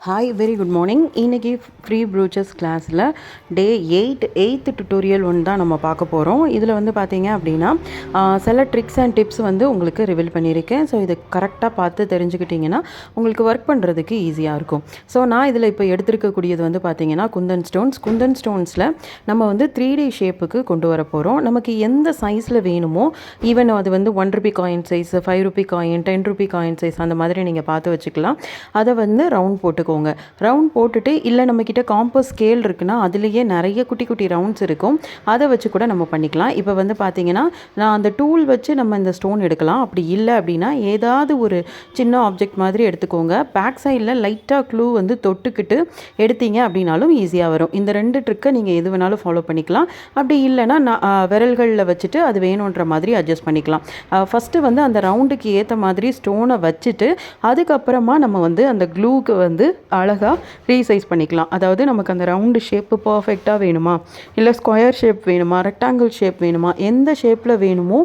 Hi very good morning. இன்றைக்கி free ப்ரூச்சஸ் கிளாஸில் டே 8th tutorial ஒன்று தான் நம்ம பார்க்க போகிறோம். இதில் வந்து பார்த்தீங்க அப்படின்னா சில ட்ரிக்ஸ் அண்ட் டிப்ஸ் வந்து உங்களுக்கு ரிவீல் பண்ணியிருக்கேன். ஸோ இது கரெக்டாக பார்த்து தெரிஞ்சுக்கிட்டிங்கன்னா உங்களுக்கு ஒர்க் பண்ணுறதுக்கு ஈஸியாக இருக்கும். ஸோ நான் இதில் இப்போ எடுத்துருக்கக்கூடியது வந்து பார்த்திங்கன்னா குந்தன் ஸ்டோன்ஸில் நம்ம வந்து 3D ஷேப்புக்கு கொண்டு வர போகிறோம். நமக்கு எந்த சைஸில் வேணுமோ, ஈவன் அது வந்து ₹1 coin size, ₹5 coin, ₹10 coin size அந்த மாதிரி நீங்கள் பார்த்து வச்சுக்கலாம். அதை வந்து ரவுண்ட் போட்டுக்கோங்க. ரவுண்ட் போட்டுட்டு, இல்லை நம்மக்கிட்ட காம்பஸ் ஸ்கேல் இருக்குன்னா அதுலேயே நிறைய குட்டி குட்டி ரவுண்ட்ஸ் இருக்கும், அதை வச்சு கூட நம்ம பண்ணிக்கலாம். இப்போ வந்து பார்த்தீங்கன்னா நான் அந்த டூல் வச்சு நம்ம இந்த ஸ்டோன் எடுக்கலாம். அப்படி இல்லை அப்படின்னா ஏதாவது ஒரு சின்ன ஆப்ஜெக்ட் மாதிரி எடுத்துக்கோங்க. பேக் சைடில் லைட்டாக க்ளூ வந்து தொட்டுக்கிட்டு எடுத்தீங்க அப்படின்னாலும் ஈஸியாக வரும். இந்த 2 ட்ரிக்கை நீங்கள் எது வேணாலும் ஃபாலோ பண்ணிக்கலாம். அப்படி இல்லைன்னா நான் விரல்களில் வச்சுட்டு அது வேணுன்ற மாதிரி அட்ஜஸ்ட் பண்ணிக்கலாம். ஃபஸ்ட்டு வந்து அந்த ரவுண்டுக்கு ஏற்ற மாதிரி ஸ்டோனை வச்சுட்டு அதுக்கப்புறமா நம்ம வந்து அந்த க்ளூக்கு வந்து அழகாக ரீசைஸ் பண்ணிக்கலாம். அதாவது நமக்கு அந்த ரவுண்டு ஷேப்பு பர்ஃபெக்டாக வேணுமா, இல்லை ஸ்கொயர் ஷேப் வேணுமா, ரெக்டாங்கிள் ஷேப் வேணுமா, எந்த ஷேப்பில் வேணுமோ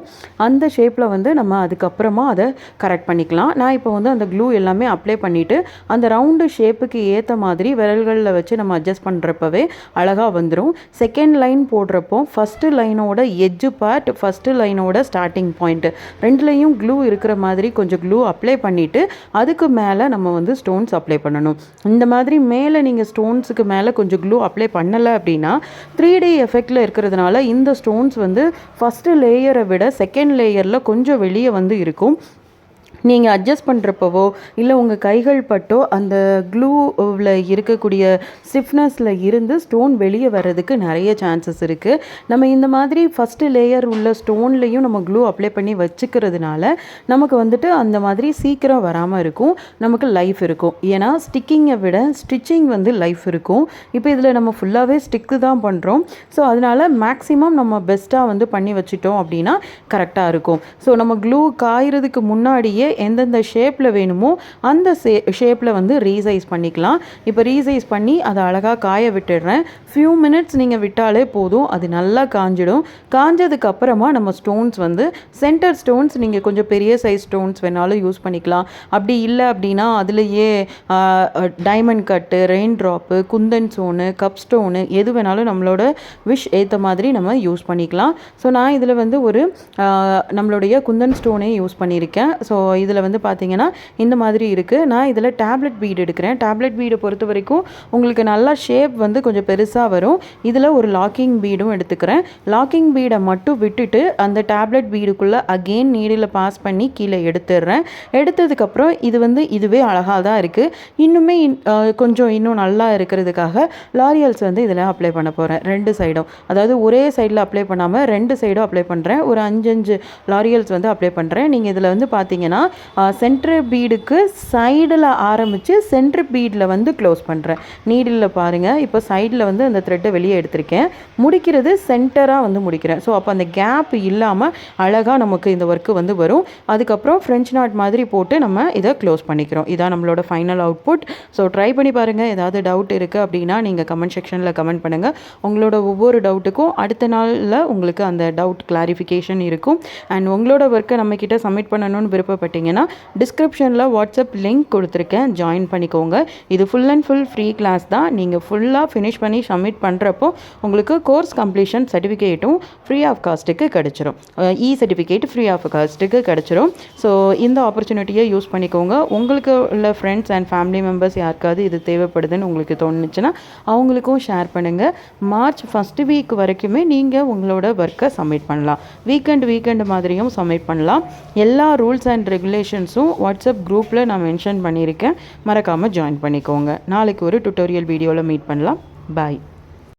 அந்த ஷேப்பில் வந்து நம்ம அதுக்கப்புறமா அதை கரெக்ட் பண்ணிக்கலாம். நான் இப்போ வந்து அந்த க்ளூ எல்லாமே அப்ளை பண்ணிவிட்டு அந்த ரவுண்டு ஷேப்புக்கு ஏற்ற மாதிரி விரல்களில் வச்சு நம்ம அட்ஜஸ்ட் பண்ணுறப்பவே அழகாக வந்துடும். செகண்ட் லைன் போடுறப்போ ஃபஸ்ட்டு லைனோட எட்ஜு பார்ட், ஃபஸ்ட்டு லைனோட ஸ்டார்டிங் பாயிண்ட்டு ரெண்டுலேயும் க்ளூ இருக்கிற மாதிரி கொஞ்சம் க்ளூ அப்ளை பண்ணிவிட்டு அதுக்கு மேலே நம்ம வந்து ஸ்டோன்ஸ் அப்ளை பண்ணணும். இந்த மாதிரி மேலே நீங்கள் ஸ்டோன்ஸுக்கு மேலே கொஞ்சம் க்ளூ அப்ளை பண்ணலை அப்படின்னா 3D எஃபெக்டில் இருக்கிறதுனால இந்த ஸ்டோன்ஸ் வந்து ஃபஸ்ட்டு லேயரை விட செகண்ட் லேயரில் கொஞ்சம் வெளியே வந்து இருக்கும். நீங்கள் அட்ஜஸ்ட் பண்ணுறப்பவோ இல்லை உங்கள் கைகள் பட்டோ அந்த க்ளூவில் இருக்கக்கூடிய ஸ்டிஃப்னஸில் இருந்து ஸ்டோன் வெளியே வர்றதுக்கு நிறைய சான்சஸ் இருக்குது. நம்ம இந்த மாதிரி ஃபஸ்ட்டு லேயர் உள்ள ஸ்டோன்லேயும் நம்ம க்ளூ அப்ளை பண்ணி வச்சுக்கிறதுனால நமக்கு வந்துட்டு அந்த மாதிரி சீக்கிரம் வராமல் இருக்கும், நமக்கு லைஃப் இருக்கும். ஏன்னா ஸ்டிக்கிங்கை விட ஸ்டிச்சிங் வந்து லைஃப் இருக்கும். இப்போ இதில் நம்ம ஃபுல்லாகவே ஸ்டிக்கு தான் பண்ணுறோம். ஸோ அதனால் மேக்ஸிமம் நம்ம பெஸ்ட்டாக வந்து பண்ணி வச்சிட்டோம் அப்படின்னா கரெக்டாக இருக்கும். ஸோ நம்ம க்ளூ காயறதுக்கு முன்னாடியே எந்தெந்த ஷேப்பில் வேணுமோ அந்த ஷேப்பில் வந்து ரீசைஸ் பண்ணிக்கலாம். இப்போ ரீசைஸ் பண்ணி அதை அழகாக காய விட்டுடுறேன். ஃபியூ மினிட்ஸ் நீங்கள் விட்டாலே போதும், அது நல்லா காஞ்சிடும். காஞ்சதுக்கு அப்புறமா நம்ம ஸ்டோன்ஸ் வந்து சென்டர் ஸ்டோன்ஸ் நீங்கள் கொஞ்சம் பெரிய சைஸ் ஸ்டோன்ஸ் வேணாலும் யூஸ் பண்ணிக்கலாம். அப்படி இல்லை அப்படின்னா அதுலேயே diamond cut, rain drop, kundan stone, cup stone எது வேணாலும் நம்மளோட விஷ் ஏற்ற மாதிரி நம்ம யூஸ் பண்ணிக்கலாம். ஸோ நான் இதில் வந்து ஒரு நம்மளுடைய குந்தன் ஸ்டோனே யூஸ் பண்ணியிருக்கேன். ஸோ இதில் வந்து பார்த்தீங்கன்னா இந்த மாதிரி இருக்குது. நான் இதில் டேப்லெட் பீடு எடுக்கிறேன். டேப்லெட் பீடை பொறுத்த வரைக்கும் உங்களுக்கு நல்லா ஷேப் வந்து கொஞ்சம் பெருசாக வரும். இதில் ஒரு லாக்கிங் பீடும் எடுத்துக்கிறேன். லாக்கிங் பீடை மட்டும் விட்டுட்டு அந்த டேப்லெட் பீடுக்குள்ளே அகெயின் நீடில் பாஸ் பண்ணி கீழே எடுத்துடுறேன். எடுத்ததுக்கப்புறம் இது வந்து இதுவே அழகாக தான் இருக்குது. இன்னுமே கொஞ்சம் இன்னும் நல்லா இருக்கிறதுக்காக லாரியல்ஸ் வந்து இதில் அப்ளை பண்ண போகிறேன். 2 சைடும், அதாவது ஒரே சைடில் அப்ளை பண்ணாமல் 2 சைடும் அப்ளை பண்ணுறேன். ஒரு 5 லாரியல்ஸ் வந்து அப்ளை பண்ணுறேன். நீங்கள் இதில் வந்து பார்த்தீங்கன்னா சென்டர் பீடுக்கு சைடில் ஆரம்பித்து சென்டர் பீடில் வந்து க்ளோஸ் பண்ணுறேன். நீடில் பாருங்கள், இப்போ சைடில் வந்து அந்த த்ரெட்டை வெளியே எடுத்திருக்கேன். முடிக்கிறது சென்டராக வந்து முடிக்கிறேன். ஸோ அப்போ அந்த கேப் இல்லாமல் அழகாக நமக்கு இந்த ஒர்க்கு வந்து வரும். அதுக்கப்புறம் ஃப்ரெஞ்ச் நாட் மாதிரி போட்டு நம்ம இதை க்ளோஸ் பண்ணிக்கிறோம். இதான் நம்மளோட ஃபைனல் அவுட்புட். ஸோ ட்ரை பண்ணி பாருங்கள். ஏதாவது டவுட் இருக்குது அப்படின்னா நீங்கள் கமெண்ட் செக்ஷனில் கமெண்ட் பண்ணுங்கள். உங்களோட ஒவ்வொரு டவுட்டுக்கும் அடுத்த நாளில் உங்களுக்கு அந்த டவுட் கிளாரிஃபிகேஷன் இருக்கும். அண்ட் உங்களோட ஒர்க்கை நம்மக்கிட்ட சப்மிட் பண்ணணும்னு விருப்பப்பட்டீங்கன்னா டிஸ்கிரிப்ஷனில் வாட்ஸ்அப் லிங்க் கொடுத்துருக்கேன், ஜாயின் பண்ணிக்கோங்க. இது full and full free class தான். நீங்கள் ஃபுல்லாக ஃபினிஷ் பண்ணி சப்மிட் பண்ணுறப்போ உங்களுக்கு கோர்ஸ் கம்ப்ளீஷன் சர்டிஃபிகேட்டும் ஃப்ரீ ஆஃப் காஸ்ட்டுக்கு கிடச்சிரும். சர்டிஃபிகேட் ஃப்ரீ ஆஃப் காஸ்ட்டுக்கு கிடச்சிரும். ஸோ இந்த ஆப்பர்ச்சுனிட்டியை யூஸ் பண்ணிக்கோங்க. உங்களுக்கு உள்ள ஃப்ரெண்ட்ஸ் அண்ட் ஃபேமிலி மெம்பர்ஸ் யாருக்காவது இது தேவைப்படுதுன்னு உங்களுக்கு தோணுச்சுன்னா அவங்களுக்கும் ஷேர் பண்ணுங்கள். மார்ச் 1st வீக் வரைக்குமே நீங்கள் உங்களோட ஒர்க்கை சப்மிட் பண்ணலாம். வீக்கெண்ட் மாதிரியும் சப்மிட் பண்ணலாம். எல்லா ரூல்ஸ் அண்ட் ரெகுலேஷன்ஸும் வாட்ஸ்அப் குரூப்பில் நான் மென்ஷன் பண்ணியிருக்கேன். மறக்காமல் ஜாயின் பண்ணிக்கோங்க. நாளைக்கு ஒரு டுட்டோரியல் வீடியோவில் மீட் பண்ணலாம். பாய்.